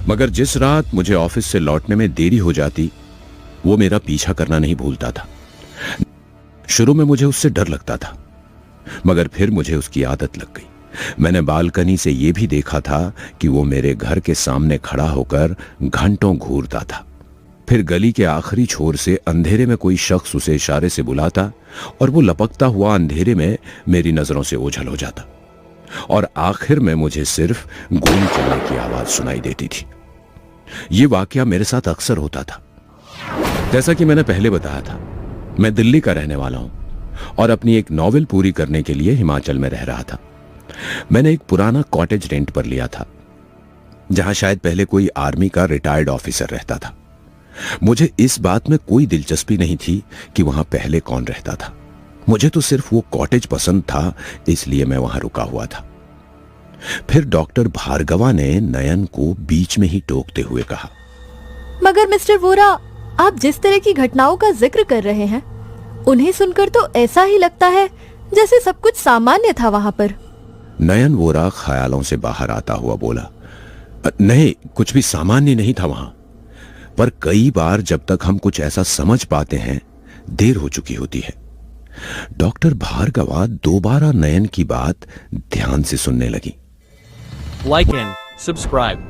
मगर जिस रात मुझे ऑफिस से लौटने में देरी हो जाती, वो मेरा पीछा करना नहीं भूलता था। शुरू में मुझे उससे डर लगता था, मगर फिर मुझे उसकी आदत लग गई। मैंने बालकनी से यह भी देखा था कि वो मेरे घर के सामने खड़ा होकर घंटों घूरता था। फिर गली के आखिरी छोर से अंधेरे में कोई शख्स उसे इशारे से बुलाता और वो लपकता हुआ अंधेरे में मेरी नजरों से ओझल हो जाता और आखिर में मुझे सिर्फ गोली चलने की आवाज सुनाई देती थी। ये वाकया मेरे साथ अक्सर होता था। जैसा कि मैंने पहले बताया था, मैं दिल्ली का रहने वाला हूं और अपनी एक नॉवेल पूरी करने के लिए हिमाचल में रह रहा था। मैंने एक पुराना कॉटेज रेंट पर लिया था, जहां शायद पहले कोई आर्मी का रिटायर्ड ऑफिसर रहता था। मुझे इस बात में कोई दिलचस्पी नहीं थी कि वहां पहले कौन रहता था। मुझे तो सिर्फ वो कॉटेज पसंद था, इसलिए मैं वहां रुका हुआ था। फिर डॉक्टर भार्गवा ने नयन को बीच में ही टोकते हुए कहा, मगर मिस्टर वोरा, आप जिस तरह की घटनाओं का जिक्र कर रहे हैं, उन्हें सुनकर तो ऐसा ही लगता है जैसे सब कुछ सामान्य था वहां पर। नयन वोरा ख्यालों से बाहर आता हुआ बोला, नहीं, कुछ भी सामान्य नहीं था वहां, पर कई बार जब तक हम कुछ ऐसा समझ पाते हैं, देर हो चुकी होती है। डॉक्टर भार्गवा दोबारा नयन की बात ध्यान से सुनने लगी। Like and subscribe.